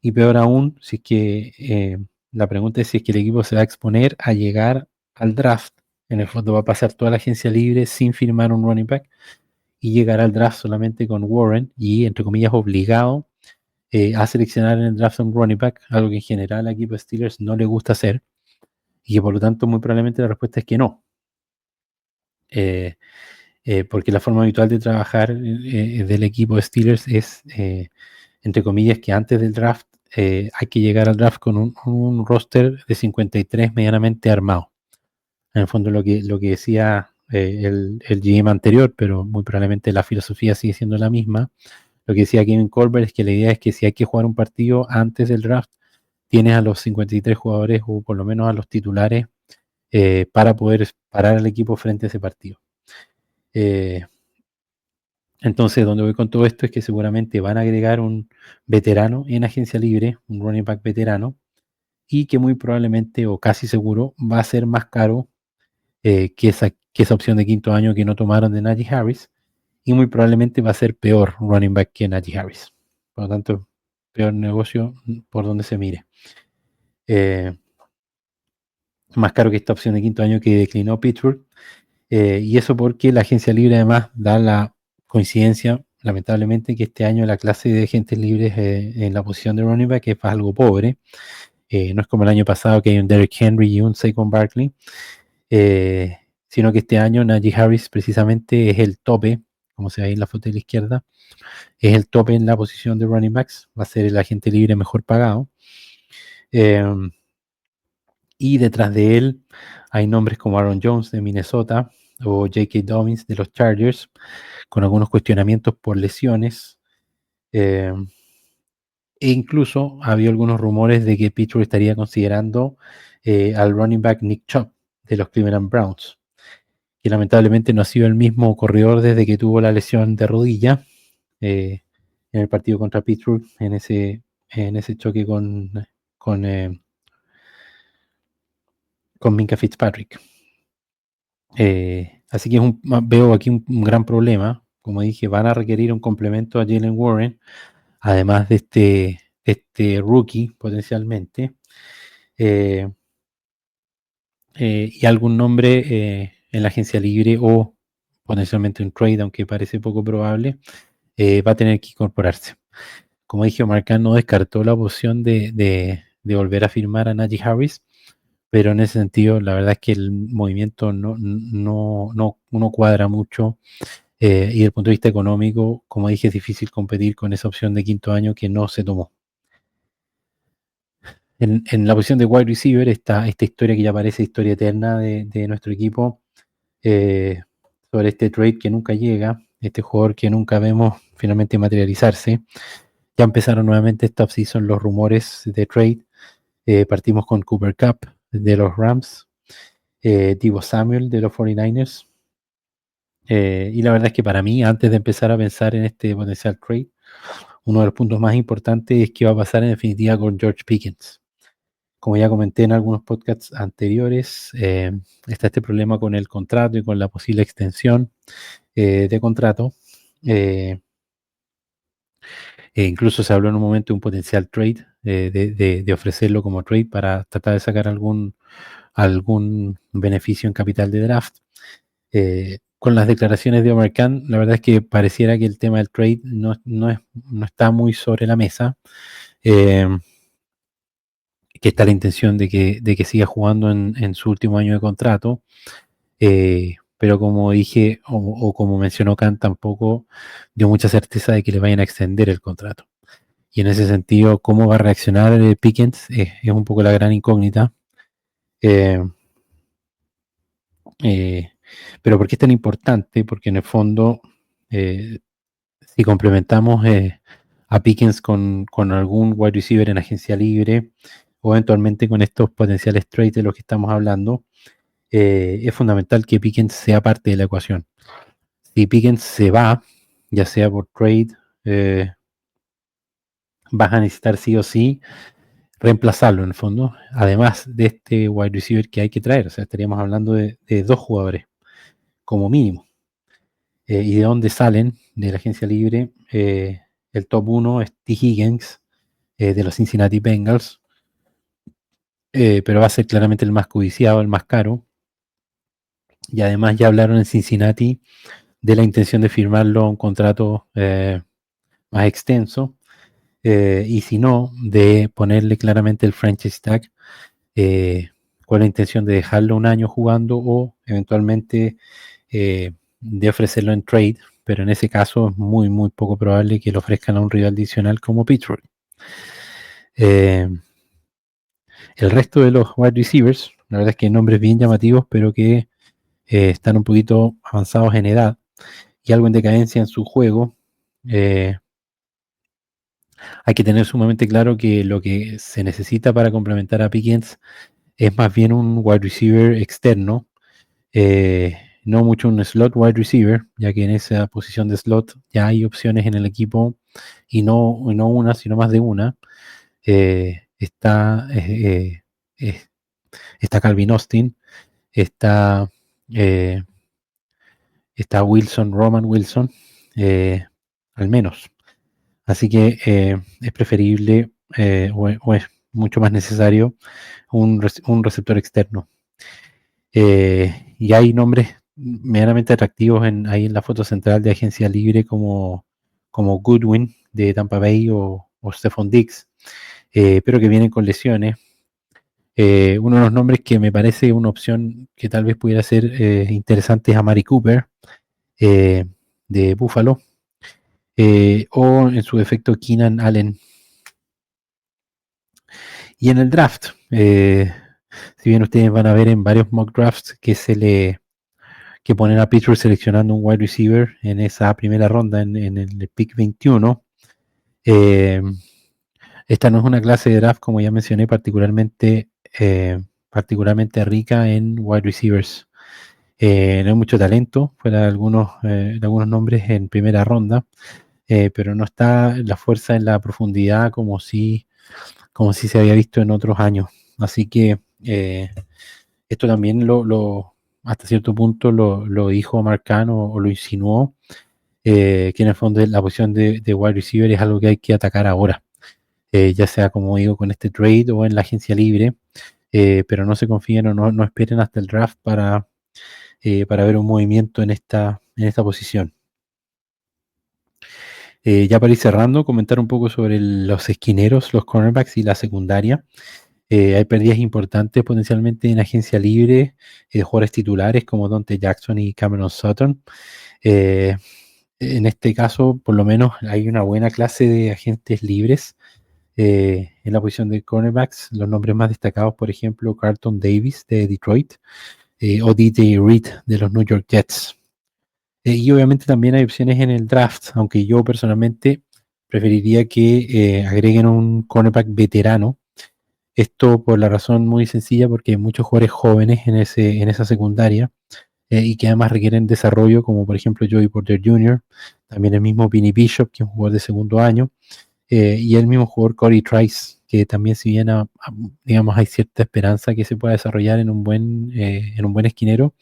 Y peor aún, si es que la pregunta es si es que el equipo se va a exponer a llegar al draft. En el fondo va a pasar toda la agencia libre sin firmar un running back y llegar al draft solamente con Warren y, entre comillas, obligado a seleccionar en el draft un running back, algo que en general al equipo de Steelers no le gusta hacer y que por lo tanto muy probablemente la respuesta es que no. Porque la forma habitual de trabajar del equipo de Steelers es, entre comillas, que antes del draft hay que llegar al draft con un roster de 53 medianamente armado. En el fondo lo que decía el GM anterior, pero muy probablemente la filosofía sigue siendo la misma. Lo que decía Kevin Colbert es que la idea es que si hay que jugar un partido antes del draft, tienes a los 53 jugadores o por lo menos a los titulares para poder parar al equipo frente a ese partido. Entonces, donde voy con todo esto es que seguramente van a agregar un veterano en agencia libre, un running back veterano, y que muy probablemente o casi seguro va a ser más caro que esa opción de quinto año que no tomaron de Najee Harris, y muy probablemente va a ser peor running back que Najee Harris. Por lo tanto, peor negocio por donde se mire. Más caro que esta opción de quinto año que declinó Pittsburgh. Y eso porque la agencia libre además da la coincidencia, lamentablemente, que este año la clase de agentes libres en la posición de running back es algo pobre. No es como el año pasado que hay un Derrick Henry y un Saquon Barkley, sino que este año Najee Harris precisamente es el tope, como se ve ahí en la foto de la izquierda, es el tope en la posición de running backs, va a ser el agente libre mejor pagado. Y detrás de él hay nombres como Aaron Jones de Minnesota o J.K. Dobbins de los Chargers, con algunos cuestionamientos por lesiones. E incluso había algunos rumores de que Pittsburgh estaría considerando al running back Nick Chubb de los Cleveland Browns, que lamentablemente no ha sido el mismo corredor desde que tuvo la lesión de rodilla en el partido contra Pittsburgh, en ese choque con Minkah Fitzpatrick. Así que veo aquí un gran problema. Como dije, van a requerir un complemento a Jalen Warren, además de este rookie potencialmente, y algún nombre en la agencia libre o potencialmente un trade, aunque parece poco probable, va a tener que incorporarse. Como dije, Omar Khan no descartó la opción de volver a firmar a Najee Harris, pero en ese sentido la verdad es que el movimiento no cuadra mucho, y desde el punto de vista económico, como dije, es difícil competir con esa opción de quinto año que no se tomó. En la posición de wide receiver está esta historia que ya parece historia eterna de nuestro equipo, sobre este trade que nunca llega, este jugador que nunca vemos finalmente materializarse. Ya empezaron nuevamente esta offseason los rumores de trade. Partimos con Cooper Kupp de los Rams, Deebo Samuel de los 49ers, y la verdad es que para mí, antes de empezar a pensar en este potencial trade, uno de los puntos más importantes es qué va a pasar en definitiva con George Pickens. Como ya comenté en algunos podcasts anteriores, está este problema con el contrato y con la posible extensión de contrato. Incluso se habló en un momento de un potencial trade, de ofrecerlo como trade para tratar de sacar algún beneficio en capital de draft. Con las declaraciones de Omar Khan, la verdad es que pareciera que el tema del trade no está muy sobre la mesa, que está la intención de que siga jugando en su último año de contrato, pero como dije, o como mencionó Khan, tampoco dio mucha certeza de que le vayan a extender el contrato. Y en ese sentido, cómo va a reaccionar Pickens es un poco la gran incógnita. Pero ¿por qué es tan importante? Porque en el fondo, si complementamos a Pickens con algún wide receiver en agencia libre o eventualmente con estos potenciales trades de los que estamos hablando, es fundamental que Pickens sea parte de la ecuación. Si Pickens se va, ya sea por trade, vas a necesitar sí o sí reemplazarlo en el fondo, además de este wide receiver que hay que traer. O sea, estaríamos hablando de 2 jugadores como mínimo. ¿Y de dónde salen? De la agencia libre. El top 1 es T. Higgins, de los Cincinnati Bengals, pero va a ser claramente el más codiciado, el más caro. Y además ya hablaron en Cincinnati de la intención de firmarlo a un contrato más extenso, y si no, de ponerle claramente el franchise tag, con la intención de dejarlo un año jugando o eventualmente de ofrecerlo en trade, pero en ese caso es muy poco probable que lo ofrezcan a un rival adicional como Pittsburgh. El resto de los wide receivers, la verdad es que hay nombres bien llamativos, pero que están un poquito avanzados en edad y algo en decadencia en su juego. Hay que tener sumamente claro que lo que se necesita para complementar a Pickens es más bien un wide receiver externo, no mucho un slot wide receiver, ya que en esa posición de slot ya hay opciones en el equipo y no una, sino más de una. Está Calvin Austin, está Roman Wilson, al menos. Así que es preferible o es mucho más necesario un receptor externo. Y hay nombres medianamente atractivos ahí en la foto central de agencia libre como Goodwin de Tampa Bay o Stephon Diggs, pero que vienen con lesiones. Uno de los nombres que me parece una opción que tal vez pudiera ser interesante es Amari Cooper, de Buffalo, o en su defecto Keenan Allen. Y en el draft, si bien ustedes van a ver en varios mock drafts que ponen a Pittsburgh seleccionando un wide receiver en esa primera ronda, en el pick 21, esta no es una clase de draft, como ya mencioné, particularmente rica en wide receivers. No hay mucho talento, fuera de algunos nombres en primera ronda, pero no está la fuerza en la profundidad como si se había visto en otros años. Así que esto también hasta cierto punto lo dijo Mark Kahn o lo insinuó, que en el fondo la posición de wide receiver es algo que hay que atacar ahora, ya sea, como digo, con este trade o en la agencia libre, pero no se confíen o no esperen hasta el draft para ver un movimiento en esta posición. Ya para ir cerrando, comentar un poco sobre los esquineros, los cornerbacks y la secundaria. Hay pérdidas importantes potencialmente en agencia libre, jugadores titulares como Dante Jackson y Cameron Sutton. En este caso, por lo menos, hay una buena clase de agentes libres en la posición de cornerbacks. Los nombres más destacados, por ejemplo, Carlton Davis de Detroit, o DJ Reed de los New York Jets. Y obviamente también hay opciones en el draft, aunque yo personalmente preferiría que agreguen un cornerback veterano. Esto por la razón muy sencilla, porque hay muchos jugadores jóvenes en esa secundaria, y que además requieren desarrollo, como por ejemplo Joey Porter Jr., también el mismo Vinny Bishop, que es un jugador de segundo año, y el mismo jugador Corey Trice, que también, si bien digamos hay cierta esperanza que se pueda desarrollar en un buen esquinero,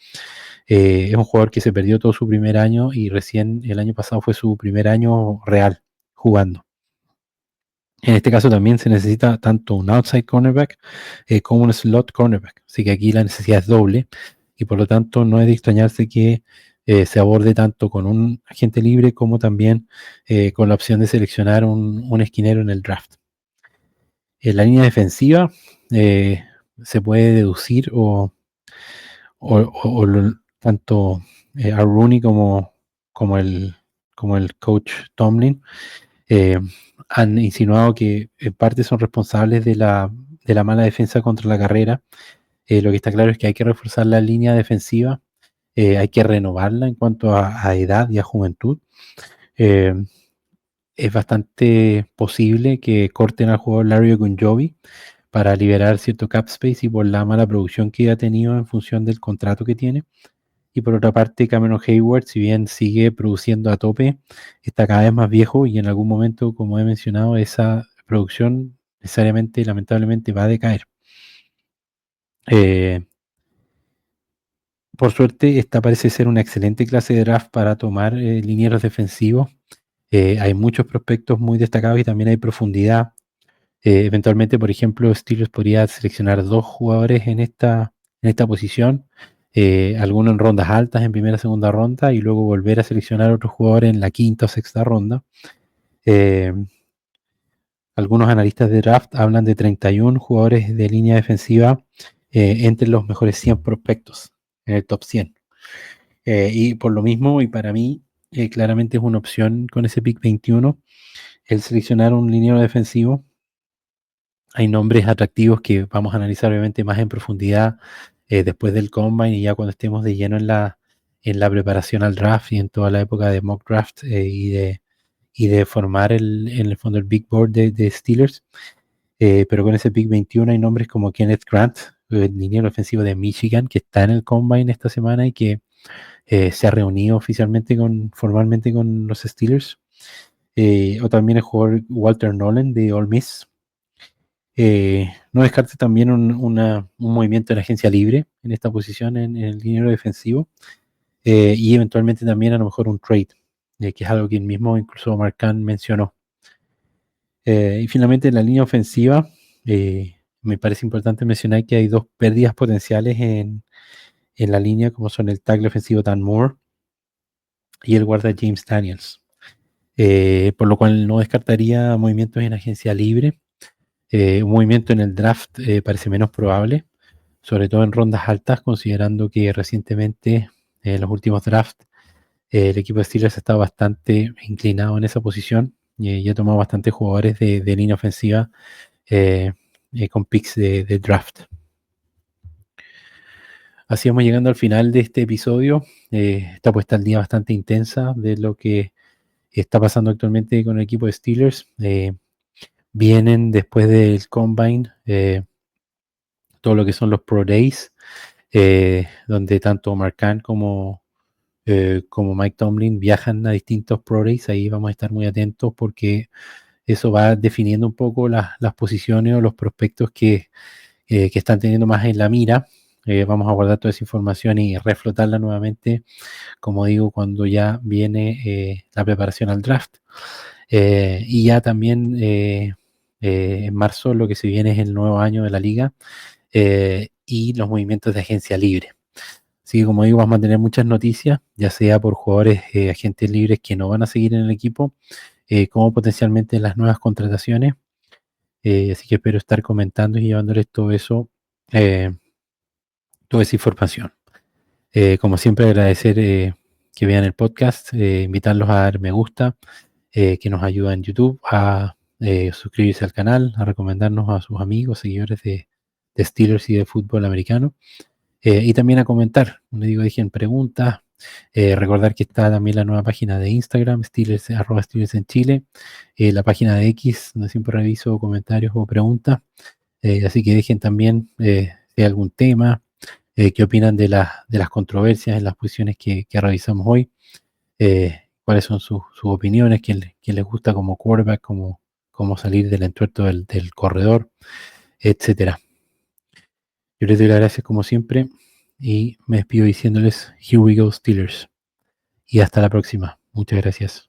es un jugador que se perdió todo su primer año y recién el año pasado fue su primer año real jugando. En este caso también se necesita tanto un outside cornerback como un slot cornerback, así que aquí la necesidad es doble y por lo tanto no es de extrañarse que se aborde tanto con un agente libre como también con la opción de seleccionar un esquinero en el draft. En la línea defensiva se puede deducir tanto a Rooney como el coach Tomlin han insinuado que en parte son responsables de la mala defensa contra la carrera. Lo que está claro es que hay que reforzar la línea defensiva hay que renovarla en cuanto a edad y a juventud. Es bastante posible que corten al jugador Larry Ogunjobi para liberar cierto cap space y por la mala producción que ha tenido en función del contrato que tiene. Y por otra parte, Cameron Hayward, si bien sigue produciendo a tope, está cada vez más viejo y en algún momento, como he mencionado, esa producción necesariamente, lamentablemente, va a decaer. Por suerte, esta parece ser una excelente clase de draft para tomar linieros defensivos. Hay muchos prospectos muy destacados y también hay profundidad. Eventualmente, por ejemplo, Steelers podría seleccionar 2 jugadores en esta posición, algunos en rondas altas, en primera, segunda ronda, y luego volver a seleccionar otros jugadores en la quinta o sexta ronda. Algunos analistas de draft hablan de 31 jugadores de línea defensiva entre los mejores 100 prospectos en el top 100. Y por lo mismo, y para mí, claramente es una opción con ese pick 21, el seleccionar un liniero defensivo. Hay nombres atractivos que vamos a analizar obviamente más en profundidad después del Combine y ya cuando estemos de lleno en la preparación al draft y en toda la época de mock draft y de formar en el fondo el Big Board de Steelers. Pero con ese pick 21 hay nombres como Kenneth Grant, el liniero ofensivo de Michigan, que está en el Combine esta semana y que se ha reunido formalmente con los Steelers. O también el jugador Walter Nolan de Ole Miss. No descarte también un movimiento en agencia libre en esta posición en el liniero defensivo y eventualmente también a lo mejor un trade, que es algo que el mismo incluso Mark Kahn mencionó. Y finalmente en la línea ofensiva me parece importante mencionar que hay 2 pérdidas potenciales en la línea, como son el tackle ofensivo Dan Moore y el guarda James Daniels, por lo cual no descartaría movimientos en agencia libre. Un movimiento en el draft parece menos probable, sobre todo en rondas altas, considerando que recientemente en los últimos drafts el equipo de Steelers ha estado bastante inclinado en esa posición y ha tomado bastantes jugadores de línea ofensiva con picks de draft. Así vamos llegando al final de este episodio. Esta puesta al día bastante intensa de lo que está pasando actualmente con el equipo de Steelers. Vienen después del Combine todo lo que son los Pro Days, donde tanto Mark Kahn como Mike Tomlin viajan a distintos Pro Days. Ahí vamos a estar muy atentos porque eso va definiendo un poco las posiciones o los prospectos que están teniendo más en la mira. Vamos a guardar toda esa información y reflotarla nuevamente, como digo, cuando ya viene la preparación al draft. Y ya también en marzo lo que se viene es el nuevo año de la liga y los movimientos de agencia libre. Así que como digo, vamos a tener muchas noticias, ya sea por jugadores, agentes libres que no van a seguir en el equipo, como potencialmente las nuevas contrataciones. Así que espero estar comentando y llevándoles todo eso, toda esa información. Como siempre, agradecer que vean el podcast, invitarlos a dar me gusta, que nos ayuda en YouTube, a suscribirse al canal, a recomendarnos a sus amigos, seguidores de Steelers y de fútbol americano, y también a comentar, como digo, dejen preguntas, recordar que está también la nueva página de Instagram, Steelers, @Steelers en Chile, la página de X, donde siempre reviso comentarios o preguntas, así que dejen también si hay algún tema, qué opinan de las controversias en las posiciones que revisamos hoy, cuáles son sus opiniones, quién les gusta como quarterback, cómo salir del entuerto del corredor, etcétera. Yo les doy las gracias como siempre y me despido diciéndoles Here we go Steelers y hasta la próxima. Muchas gracias.